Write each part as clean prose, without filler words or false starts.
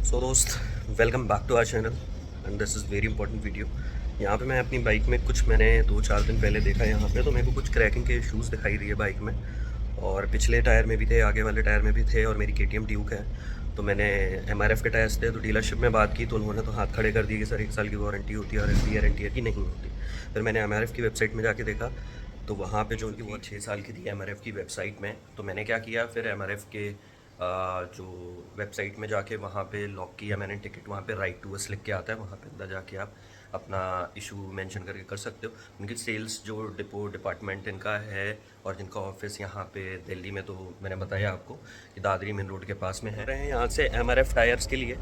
सो दोस्त, welcome back to our channel and this is very important video. यहाँ पे मैं अपनी बाइक में मैंने 2-4 दिन पहले देखा यहाँ पे, तो मेरे को कुछ क्रैकिंग के इश्यूज़ दिखाई दिए बाइक में। और पिछले टायर में भी थे, आगे वाले टायर में भी थे, और मेरी KTM ड्यूक है। तो मैंने MRF के टायर्स थे, तो डीलरशिप में बात की तो उन्होंने तो हाथ खड़े कर दिए कि सर 1 साल की वारंटी होती है और गारंटी है कि नहीं होती। फिर मैंने MRF की वेबसाइट में जाके देखा, तो वहाँ पे जो उनकी वो 6 साल की थी MRF की वेबसाइट में। तो मैंने क्या किया, फिर MRF के जो वेबसाइट में जाके वहाँ पे लॉक किया मैंने टिकट। वहाँ पे राइट टू अस लिख के आता है, वहाँ पे अंदर जाके आप अपना इशू मेंशन करके कर सकते हो। उनकी सेल्स जो डिपार्टमेंट इनका है और जिनका ऑफिस यहाँ पे दिल्ली में, तो मैंने बताया आपको कि दादरी मेन रोड के पास में है। रहे हैं यहाँ से MRF टायर्स के लिए।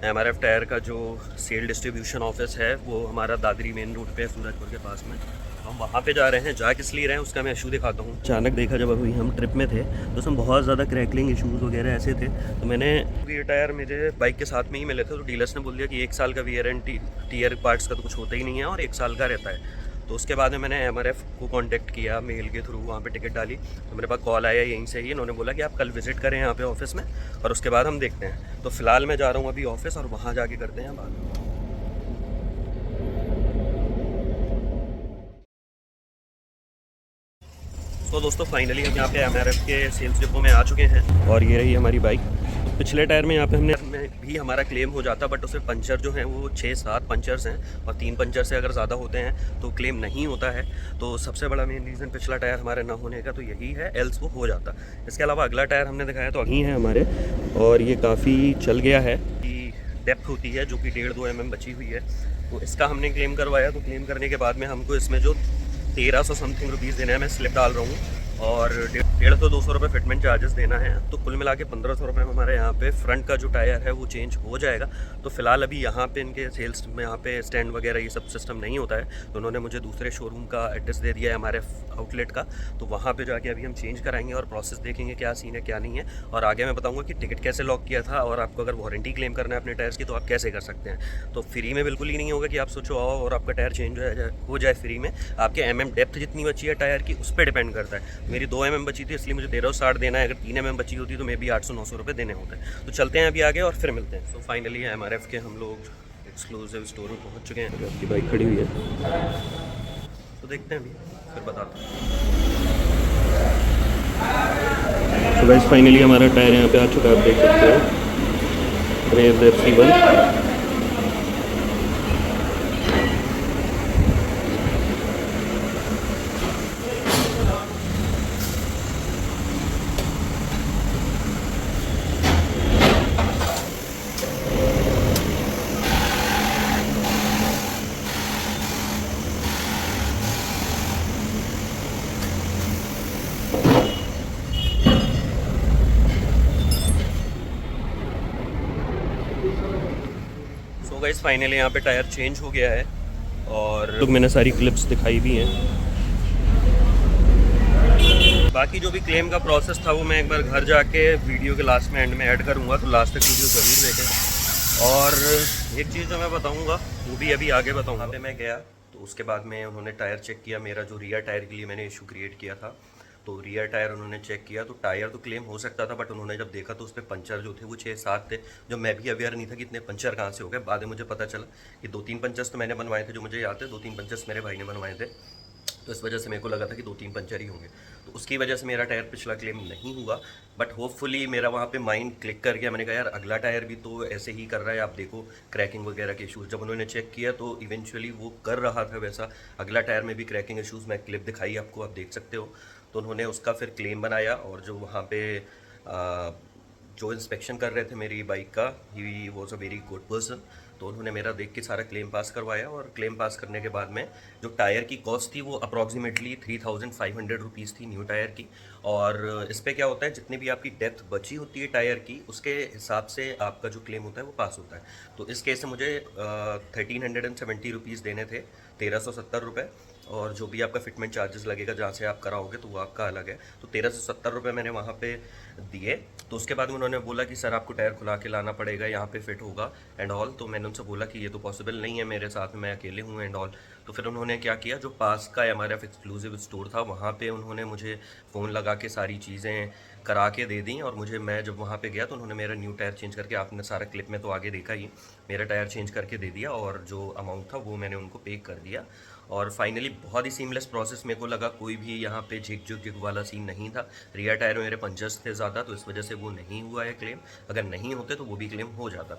MRF टायर का जो सेल डिस्ट्रीब्यूशन ऑफिस है वो हमारा दादरी मेन रोड पे है, सूरजपुर के पास में। हम वहाँ पे जा रहे हैं। जा किस लिए रहे हैं उसका मैं इशू दिखाता हूँ। अचानक देखा जब अभी हम ट्रिप में थे तो उसमें बहुत ज़्यादा क्रैकलिंग इशूज़ वगैरह ऐसे थे, तो मैंने ये टायर मेरे बाइक के साथ में ही मिले थे। तो डीलर्स ने बोल दिया कि 1 साल का वारंटी टीयर पार्ट्स का तो कुछ होता ही नहीं है और 1 साल का रहता है। तो उसके बाद में मैंने MRF को कांटेक्ट किया मेल के थ्रू, वहाँ पे टिकट डाली। तो मेरे पास कॉल आया यहीं से ही, इन्होंने बोला कि आप कल विजिट करें यहाँ पे ऑफिस में और उसके बाद हम देखते हैं। तो फिलहाल मैं जा रहा हूँ अभी ऑफिस और वहाँ जाके करते हैं बात। तो दोस्तों फाइनली हम यहाँ पे MRF के सेल्स डिपो में आ चुके हैं और ये रही हमारी बाइक। पिछले टायर में यहाँ पे हमने में भी हमारा क्लेम हो जाता, बट उसमें पंचर जो हैं वो 6-7 पंचर्स हैं और 3 पंचर से अगर ज़्यादा होते हैं तो क्लेम नहीं होता है। तो सबसे बड़ा मेन रीज़न पिछला टायर हमारे ना होने का तो यही है, एल्स वो हो जाता। इसके अलावा अगला टायर हमने दिखाया तो यही है हमारे, और ये काफ़ी चल गया है कि डेप्थ होती है जो कि 1.5-2 mm बची हुई है। तो इसका हमने क्लेम करवाया, तो क्लेम करने के बाद में हमको इसमें जो 1300 समथिंग रुपीज़ देना है, मैं स्लिप डाल रहा हूँ, और 150-200 रुपये फिटमेंट चार्जेस देना है। तो कुल मिला के 1500 रुपये में हमारे यहाँ पे फ्रंट का जो टायर है वो चेंज हो जाएगा। तो फिलहाल अभी यहाँ पे इनके सेल्स में यहाँ पे स्टैंड वगैरह ये सब सिस्टम नहीं होता है, तो उन्होंने मुझे दूसरे शोरूम का एड्रेस दे दिया है हमारे आउटलेट का। तो वहाँ पे जाके अभी हम चेंज कराएंगे और प्रोसेस देखेंगे क्या सीन है क्या नहीं है, और आगे मैं बताऊँगा कि टिकट कैसे लॉक किया था, और आपको अगर वारंटी क्लेम करना है अपने टायर्स की तो आप कैसे कर सकते हैं। तो फ्री में बिल्कुल ही नहीं होगा कि आप सोचो आओ और आपका टायर चेंज हो जाए फ्री में। आपके MM डेप्थ जितनी बची है टायर की उस पर डिपेंड करता है। मेरी 2 MM बची थी, इसलिए मुझे 1360 देना है। अगर 3 MM बची होती तो मे भी 800-900 रुपये देने होते हैं। तो चलते हैं अभी आगे और फिर मिलते हैं। तो फाइनली MRF के हम लोग एक्सक्लूसिव स्टोर में पहुंच चुके हैं। आपकी बाइक खड़ी हुई है तो देखते हैं अभी, फिर बताते हैं। तो गाइस फाइनली हमारा टायर यहाँ पे आ चुका है, आप देख सकते हो। Rare FC1। So guys finally यहाँ पे टायर चेंज हो गया है और तो मैंने सारी क्लिप्स दिखाई भी हैं। बाकी जो भी क्लेम का प्रोसेस था वो मैं एक बार घर जाके वीडियो के लास्ट में एंड में ऐड करूँगा, तो लास्ट तक वीडियो ज़रूर देखें। और एक चीज़ जो मैं बताऊँगा वो भी अभी आगे बताऊँगा। वहाँ पे मैं गया तो उसके बाद में उन्होंने टायर चेक किया, मेरा जो रियर टायर के लिए मैंने इशू क्रिएट किया था, तो रियर टायर उन्होंने चेक किया। तो टायर तो क्लेम हो सकता था, बट उन्होंने जब देखा तो उस पर पंचर जो थे वो 6-7 थे, जो मैं भी अवेयर नहीं था कि इतने पंचर कहाँ से हो गए। बाद में मुझे पता चला कि 2-3 पंचर्स तो मैंने बनवाए थे, जो मुझे याद है 2-3 पंचर्स मेरे भाई ने बनवाए थे। तो इस वजह से मेरे को लगा था कि 2-3 पंचर ही होंगे, तो उसकी वजह से मेरा टायर पिछला क्लेम नहीं हुआ। बट होपफुली मेरा वहाँ पे माइंड क्लिक कर गया। मैंने कहा यार अगला टायर भी तो ऐसे ही कर रहा है, आप देखो क्रैकिंग वगैरह के इशूज़। जब उन्होंने चेक किया तो इवेंचुअली वो कर रहा था वैसा। अगला टायर में भी क्रैकिंग इशूज़, मैं क्लिप दिखाई आपको, आप देख सकते हो। तो उन्होंने उसका फिर क्लेम बनाया, और जो वहाँ पे जो इंस्पेक्शन कर रहे थे मेरी बाइक का, he was a very good person. तो उन्होंने मेरा देख के सारा क्लेम पास करवाया, और क्लेम पास करने के बाद में जो टायर की कॉस्ट थी वो अप्रॉक्सीमेटली 3500 रुपीज़ थी न्यू टायर की। और इस पर क्या होता है, जितनी भी आपकी डेप्थ बची होती है टायर की उसके हिसाब से आपका जो क्लेम होता है वो पास होता है। तो इस केस में मुझे 1370 रुपीज़ देने थे, 1370 रुपये। और जो भी आपका फिटमेंट चार्जेस लगेगा जहाँ से आप कराओगे तो वो आपका अलग है। तो 1370 रुपये मैंने वहाँ पे दिए। तो उसके बाद में उन्होंने बोला कि सर आपको टायर खुला के लाना पड़ेगा, यहाँ पे फिट होगा एंड ऑल। तो मैंने उनसे बोला कि ये तो पॉसिबल नहीं है, मेरे साथ में मैं अकेले हूँ एंड ऑल। तो फिर उन्होंने क्या किया, जो पास का MRF एक्सक्लूसिव स्टोर था वहाँ पे उन्होंने मुझे फ़ोन लगा के सारी चीज़ें करा के दे दी। और मुझे, मैं जब वहाँ पे गया तो उन्होंने मेरा न्यू टायर चेंज करके, आपने सारा क्लिप में तो आगे देखा ही, मेरा टायर चेंज करके दे दिया और जो अमाउंट था वो मैंने उनको पे कर दिया। और फाइनली बहुत ही सीमलेस प्रोसेस मेरे को लगा, कोई भी यहाँ पे झिक झुक वाला सीन नहीं था। रियर टायर में मेरे पंचर्स थे ज़्यादा, तो इस वजह से वो नहीं हुआ है क्लेम। अगर नहीं होते तो वो भी क्लेम हो जाता।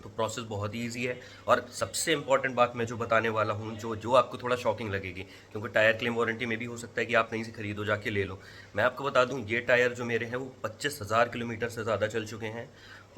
तो प्रोसेस बहुत ही ईजी है। और सबसे इंपॉर्टेंट बात मैं जो बताने वाला हूँ, जो जो आपको थोड़ा शॉकिंग लगेगी, क्योंकि टायर क्लेम वारंटी में भी हो सकता है कि आप कहीं से खरीदो, जाके ले लो। मैं आपको बता दूँ, ये टायर जो मेरे हैं वो 25,000 किलोमीटर से ज़्यादा चल चुके हैं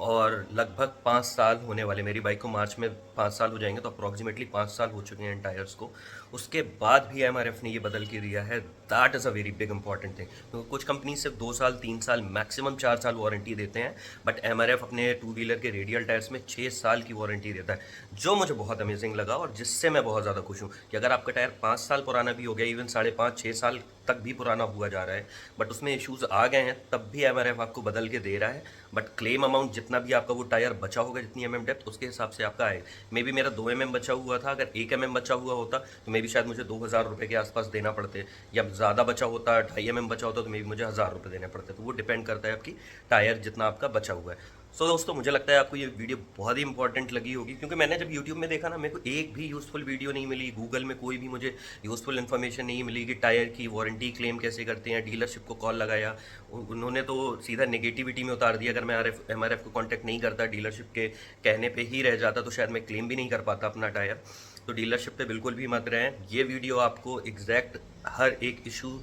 और लगभग 5 साल होने वाले। मेरी बाइक को मार्च में 5 साल हो जाएंगे, तो अप्रॉक्सीमेटली 5 साल हो चुके हैं इन टायर्स को। उसके बाद भी MRF ने ये बदल के दिया है। That is a very big important thing. क्योंकि कुछ कंपनी सिर्फ 2 साल 3 साल मैक्सिमम 4 साल वारंटी देते हैं, बट MRF अपने 2 व्हीलर के रेडियल टायर्स में 6 साल की वारंटी देता है, जो मुझे बहुत अमेजिंग लगा और जिससे मैं बहुत ज़्यादा खुश हूँ कि अगर आपका टायर 5 साल पुराना भी हो गया, इवन 5.5-6 साल तक भी पुराना हुआ जा रहा है, बट उसमें इश्यूज़ आ गए हैं, तब भी MRF आपको बदल के दे रहा है। बट क्लेम अमाउंट जितना भी आपका वो टायर बचा होगा, जितनी MM डेप्थ, उसके हिसाब से आपका आएगा। मे बी मेरा 2 MM बचा हुआ था, अगर 1 MM बचा हुआ होता तो मे बी शायद मुझे 2,000 रुपये के आसपास देना पड़ते, या ज़्यादा बचा होता, 2.5 MM बचा होता तो मे बी मुझे 1,000 रुपये देने पड़ते। तो वो डिपेंड करता है आपकी टायर जितना आपका बचा हुआ है। सो दोस्तों, मुझे लगता है आपको ये वीडियो बहुत ही इंपॉर्टेंट लगी होगी, क्योंकि मैंने जब यूट्यूब में देखा ना, मेरे को एक भी यूज़फुल वीडियो नहीं मिली, गूगल में कोई भी मुझे यूज़फुल इन्फॉर्मेशन नहीं मिली कि टायर की वारंटी क्लेम कैसे करते हैं। डीलरशिप को कॉल लगाया, उन्होंने तो सीधा नेगेटिविटी में उतार दिया। अगर मैं MRF को कांटेक्ट नहीं करता, डीलरशिप के कहने पे ही रह जाता, तो शायद मैं क्लेम भी नहीं कर पाता अपना टायर। तो डीलरशिप पे बिल्कुल भी मत रहें। ये वीडियो आपको एग्जैक्ट हर एक इशू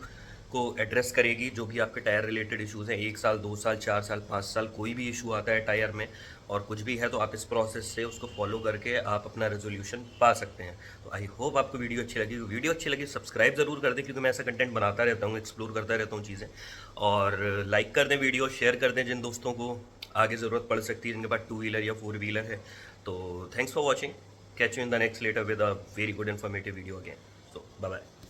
को एड्रेस करेगी, जो भी आपके टायर रिलेटेड इश्यूज़ हैं। 1 साल 2 साल 4 साल 5 साल कोई भी इशू आता है टायर में और कुछ भी है, तो आप इस प्रोसेस से उसको फॉलो करके आप अपना रेजोल्यूशन पा सकते हैं। तो आई होप आपको वीडियो अच्छी लगी। वीडियो अच्छी लगी सब्सक्राइब ज़रूर कर दें, क्योंकि मैं ऐसा कंटेंट बनाता रहता हूँ, एक्सप्लोर करता रहता हूँ चीज़ें। और लाइक कर दें वीडियो, शेयर कर दें जिन दोस्तों को आगे ज़रूरत पड़ सकती है, जिनके पास 2 व्हीलर या 4 व्हीलर है। तो thanks for watching. Catch you in the next letter with a very good informative video again. So bye bye.